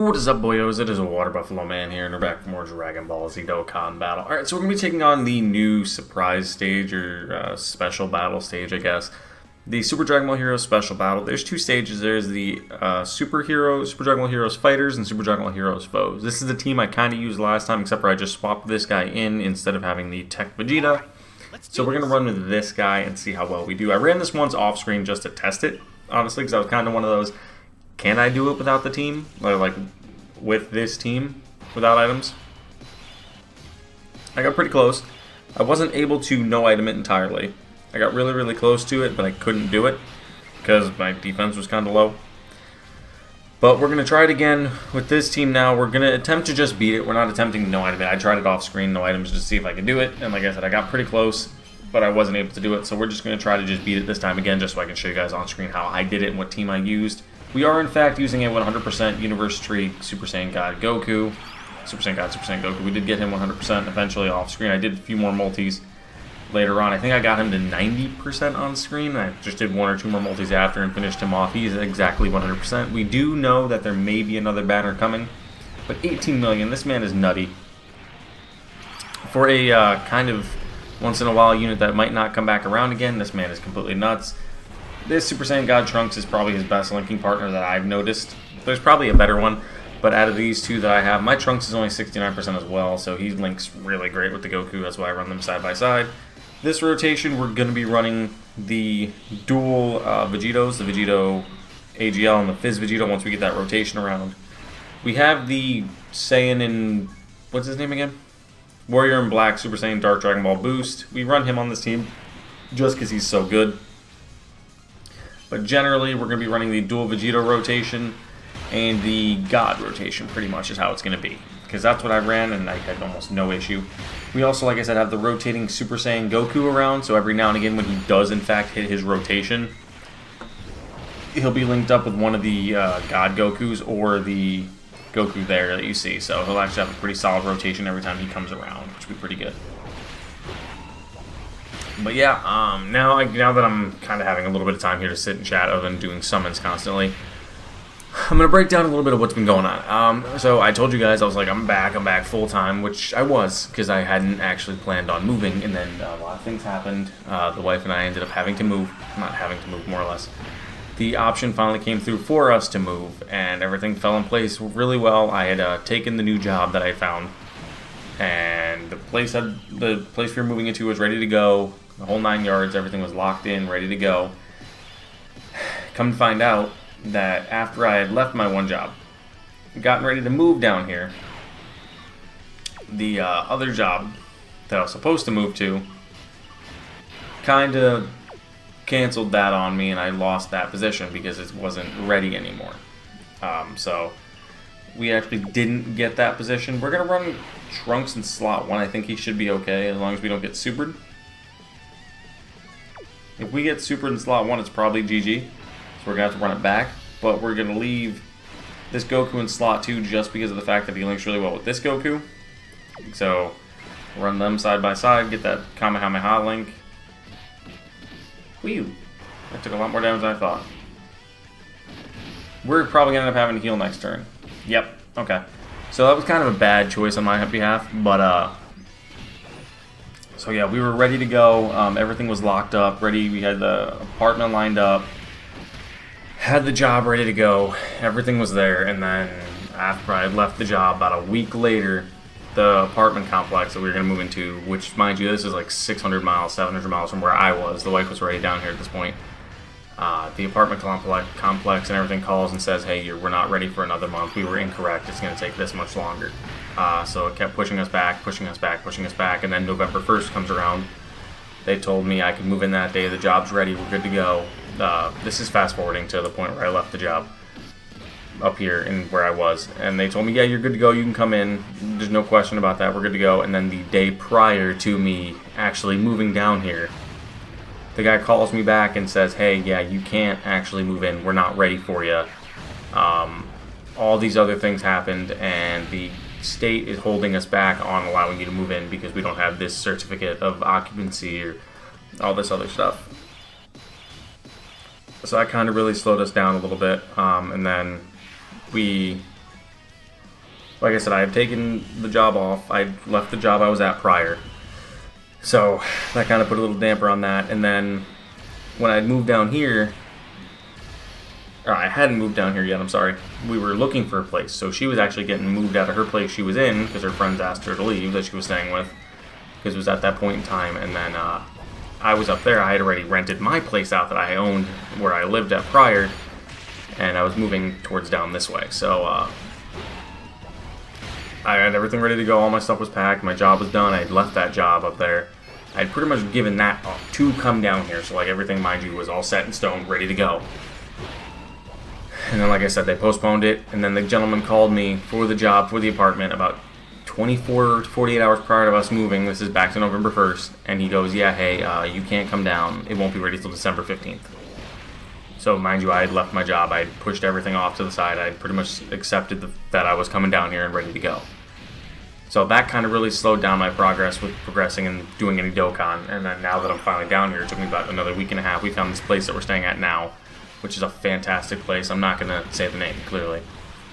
What is up, boyos? It is a Water Buffalo Man here, and we're back for more Dragon Ball Z Dokkan battle. Alright, so we're going to be taking on the new surprise stage, or special battle stage, I guess. The Super Dragon Ball Heroes special battle. There's two stages. There's the Super Dragon Ball Heroes Fighters and Super Dragon Ball Heroes Foes. This is the team I kind of used last time, except for I just swapped this guy in instead of having the Tech Vegeta. So we're going to run with this guy and see how well we do. I ran this once off screen just to test it, honestly, because I was kind of one of those, can I do it without the team? Like with this team, without items? I got pretty close. I wasn't able to no item it entirely. I got really, really close to it, but I couldn't do it because my defense was kind of low. But we're going to try it again with this team now. We're going to attempt to just beat it. We're not attempting to no item it. I tried it off screen, no items, just to see if I could do it. And like I said, I got pretty close, but I wasn't able to do it. So we're just going to try to just beat it this time again, just so I can show you guys on screen how I did it and what team I used. We are, in fact, using a 100% Universe Tree Super Saiyan God Goku. Super Saiyan God, Super Saiyan Goku. We did get him 100% eventually off screen. I did a few more multis later on. I think I got him to 90% on screen. I just did one or two more multis after and finished him off. He's exactly 100%. We do know that there may be another banner coming, but 18 million, this man is nutty. For a kind of once-in-a-while unit that might not come back around again, this man is completely nuts. This Super Saiyan God Trunks is probably his best linking partner that I've noticed. There's probably a better one, but out of these two that I have, my Trunks is only 69% as well, so he links really great with the Goku. That's why I run them side by side. This rotation, we're going to be running the dual Vegetos, the Vegeto AGL and the Fizz Vegeto once we get that rotation around. We have the Saiyan in, what's his name again? Warrior in Black, Super Saiyan Dark Dragon Ball Boost. We run him on this team just because he's so good. But generally, we're going to be running the dual Vegeta rotation and the God rotation, pretty much is how it's going to be. Because that's what I ran, and I had almost no issue. We also, like I said, have the rotating Super Saiyan Goku around, so every now and again when he does, in fact, hit his rotation, he'll be linked up with one of the God Gokus or the Goku there that you see. So he'll actually have a pretty solid rotation every time he comes around, which will be pretty good. But yeah, now that I'm kind of having a little bit of time here to sit and chat other than doing summons constantly, I'm going to break down a little bit of what's been going on. So I told you guys, I was like, I'm back full-time, which I was, because I hadn't actually planned on moving, and then a lot of things happened. The wife and I ended up having to move, not having to move, more or less. The option finally came through for us to move, and everything fell in place really well. I had taken the new job that I found, and the place we were moving into was ready to go. The whole 9 yards, everything was locked in, ready to go. Come to find out that after I had left my one job, gotten ready to move down here, the other job that I was supposed to move to kind of canceled that on me, and I lost that position because it wasn't ready anymore. So we actually didn't get that position. We're going to run Trunks in slot 1. I think he should be okay as long as we don't get supered. If we get super in slot 1, it's probably GG. So we're going to have to run it back. But we're going to leave this Goku in slot 2 just because of the fact that he links really well with this Goku. So run them side by side, get that Kamehameha link. Whew. That took a lot more damage than I thought. We're probably going to end up having to heal next turn. Yep. Okay. So that was kind of a bad choice on my behalf. But, so yeah, we were ready to go. Everything was locked up, ready. We had the apartment lined up, had the job ready to go. Everything was there, and then after I had left the job, about a week later, the apartment complex that we were going to move into, which, mind you, this is like 600 miles, 700 miles from where I was. The wife was already down here at this point. The apartment complex and everything calls and says, hey, we're not ready for another month. We were incorrect. It's going to take this much longer. So it kept pushing us back, and then November 1st comes around. They told me I could move in that day. The job's ready. We're good to go. This is fast forwarding to the point where I left the job up here in where I was. And they told me, yeah, you're good to go. You can come in. There's no question about that. We're good to go. And then the day prior to me actually moving down here, the guy calls me back and says, hey, yeah, you can't actually move in. We're not ready for you. All these other things happened, and the state is holding us back on allowing you to move in because we don't have this certificate of occupancy or all this other stuff. So that kind of really slowed us down a little bit. And then we like I said, I had taken the job off. I left the job I was at prior. So that kind of put a little damper on that. And then when I moved down here, or I hadn't moved down here yet, I'm sorry. We were looking for a place. So she was actually getting moved out of her place she was in because her friends asked her to leave that she was staying with, because it was at that point in time. And then I was up there. I had already rented my place out that I owned where I lived at prior, and I was moving towards down this way. So I had everything ready to go. All my stuff was packed. My job was done. I had left that job up there. I had pretty much given that up to come down here. So like everything, mind you, was all set in stone, ready to go. And then, like I said, they postponed it. And then the gentleman called me for the job, for the apartment, about 24 to 48 hours prior to us moving. This is back to November 1st. And he goes, yeah, hey, you can't come down. It won't be ready till December 15th. So, mind you, I had left my job. I had pushed everything off to the side. I had pretty much accepted that I was coming down here and ready to go. So that kind of really slowed down my progress with progressing and doing any Dokkan. And then now that I'm finally down here, it took me about another week and a half. We found this place that we're staying at now, which is a fantastic place. I'm not going to say the name, clearly.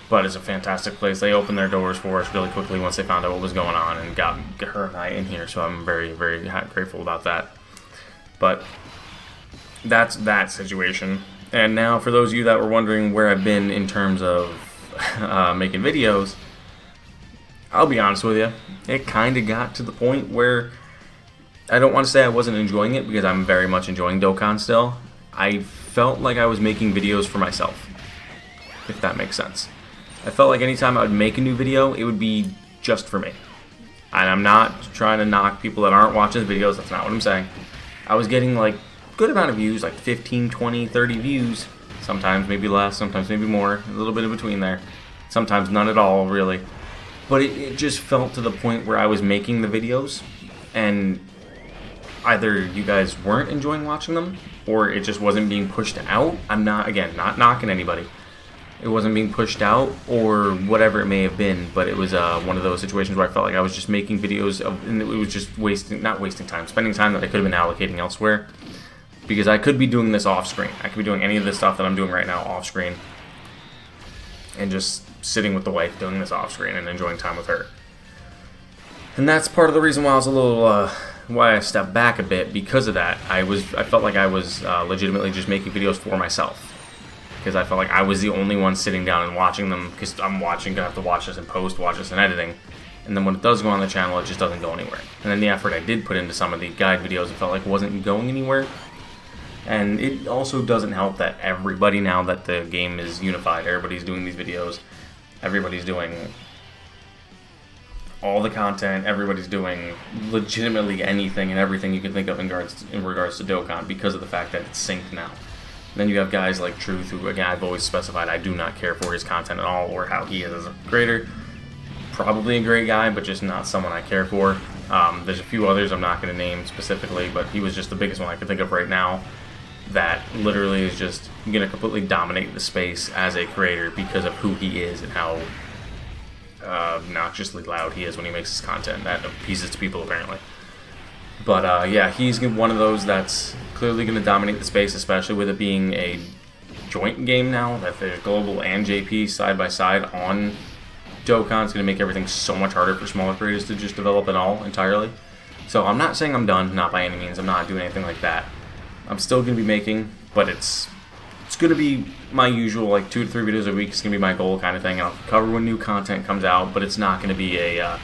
But it's a fantastic place. They opened their doors for us really quickly once they found out what was going on and got her and I in here. So I'm very, very grateful about that. But that's that situation. And now for those of you that were wondering where I've been in terms of making videos, I'll be honest with you. It kind of got to the point where I don't want to say I wasn't enjoying it, because I'm very much enjoying Dokkan still. I felt like I was making videos for myself, if that makes sense. I felt like anytime I would make a new video, it would be just for me. And I'm not trying to knock people that aren't watching the videos. That's not what I'm saying. I was getting like good amount of views, like 15, 20, 30 views. Sometimes maybe less, sometimes maybe more. A little bit in between there. Sometimes none at all, really. But it just felt to the point where I was making the videos, and either you guys weren't enjoying watching them, or it just wasn't being pushed out. I'm not, again, not knocking anybody. It wasn't being pushed out, or whatever it may have been, but it was one of those situations where I felt like I was just making videos of, and it was just not wasting time, spending time that I could have been allocating elsewhere, because I could be doing this off screen. I could be doing any of this stuff that I'm doing right now off screen, and just sitting with the wife doing this off screen and enjoying time with her. And that's part of the reason why I was a little why I stepped back a bit. Because of that, I felt like I was legitimately just making videos for myself, because I felt like I was the only one sitting down and watching them, because I'm gonna have to watch this in post, watch this in editing, and then when it does go on the channel, it just doesn't go anywhere. And then the effort I did put into some of the guide videos, it felt like wasn't going anywhere. And it also doesn't help that everybody, now that the game is unified, everybody's doing these videos, everybody's doing all the content, everybody's doing legitimately anything and everything you can think of in regards to Dokkan, because of the fact that it's synced now. And then you have guys like Truth, who, again, I've always specified I do not care for his content at all, or how he is as a creator. Probably a great guy, but just not someone I care for. There's a few others I'm not going to name specifically, but he was just the biggest one I could think of right now, that literally is just going to completely dominate the space as a creator because of who he is and how obnoxiously loud he is when he makes his content. That appeases to people, apparently. But yeah, he's one of those that's clearly going to dominate the space, especially with it being a joint game now, that there's Global and JP side by side on Dokkan. It's going to make everything so much harder for smaller creators to just develop it all entirely. So I'm not saying I'm done, not by any means. I'm not doing anything like that. I'm still going to be making, but it's going to be my usual, like 2 to 3 videos a week. It's going to be my goal kind of thing. I'll cover when new content comes out, but it's not going to be a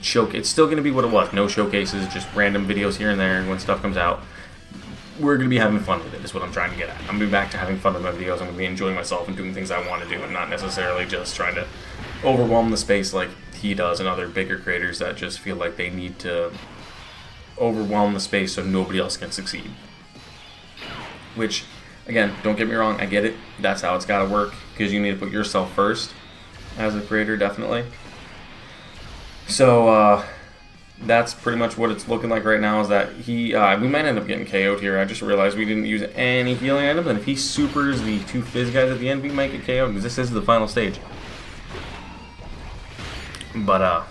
showcase. It's still going to be what it was. No showcases, just random videos here and there when stuff comes out. We're going to be having fun with it, is what I'm trying to get at. I'm going to be back to having fun with my videos. I'm going to be enjoying myself and doing things I want to do, and not necessarily just trying to overwhelm the space like he does and other bigger creators that just feel like they need to overwhelm the space so nobody else can succeed. Which, again, don't get me wrong, I get it. That's how it's got to work, because you need to put yourself first as a creator, definitely. So that's pretty much what it's looking like right now, is that we might end up getting KO'd here. I just realized we didn't use any healing items, and if he supers the 2 Fizz guys at the end, we might get KO'd, because this is the final stage. But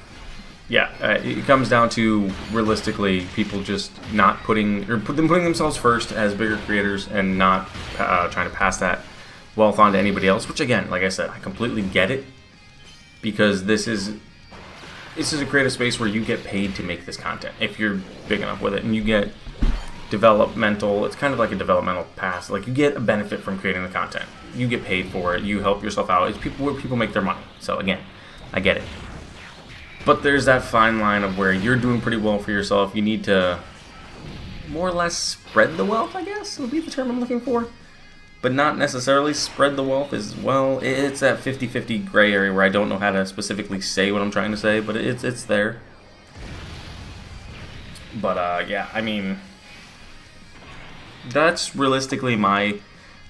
yeah, it comes down to, realistically, people just not putting themselves first as bigger creators, and not trying to pass that wealth on to anybody else, which, again, like I said, I completely get it. because this is a creative space where you get paid to make this content if you're big enough with it, and you get developmental. It's kind of like a developmental pass. Like, you get a benefit from creating the content. You get paid for it. You help yourself out. It's where people make their money. So again, I get it. But there's that fine line of where you're doing pretty well for yourself. You need to more or less spread the wealth, I guess, would be the term I'm looking for. But not necessarily spread the wealth as well. It's that 50-50 gray area where I don't know how to specifically say what I'm trying to say, but it's there. But yeah, I mean, that's realistically my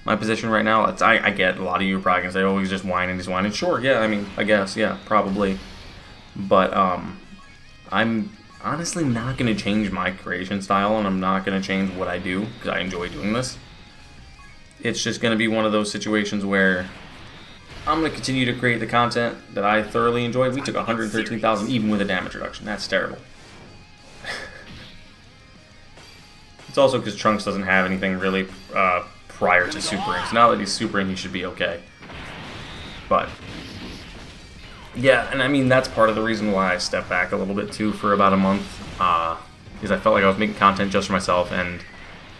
position right now. I get a lot of you are probably gonna say, oh, he's just whining, he's whining. Sure, yeah, I mean, I guess, yeah, probably. But I'm honestly not gonna change my creation style, and I'm not gonna change what I do because I enjoy doing this. It's just going to be one of those situations where I'm going to continue to create the content that I thoroughly enjoy. We took 113,000 even with a damage reduction. That's terrible. It's also because Trunks doesn't have anything really prior to Super Ink. So now that he's Super Ink, he should be okay. But yeah, and I mean, that's part of the reason why I stepped back a little bit too for about a month. Because I felt like I was making content just for myself, and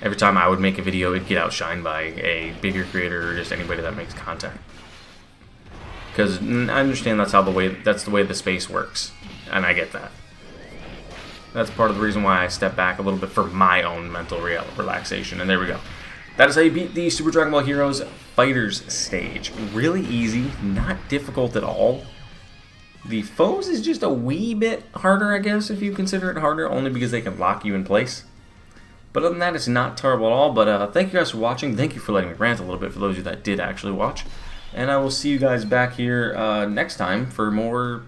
every time I would make a video, it'd get outshined by a bigger creator or just anybody that makes content. Because I understand that's the way the space works, and I get that. That's part of the reason why I step back a little bit for my own mental relaxation. And there we go. That is how you beat the Super Dragon Ball Heroes Fighters stage. Really easy, not difficult at all. The foes is just a wee bit harder, I guess, if you consider it harder, only because they can lock you in place. But other than that, it's not terrible at all. But thank you guys for watching. Thank you for letting me rant a little bit for those of you that did actually watch. And I will see you guys back here next time for more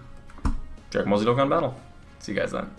Dragon Ball Z Dokkan Battle. See you guys then.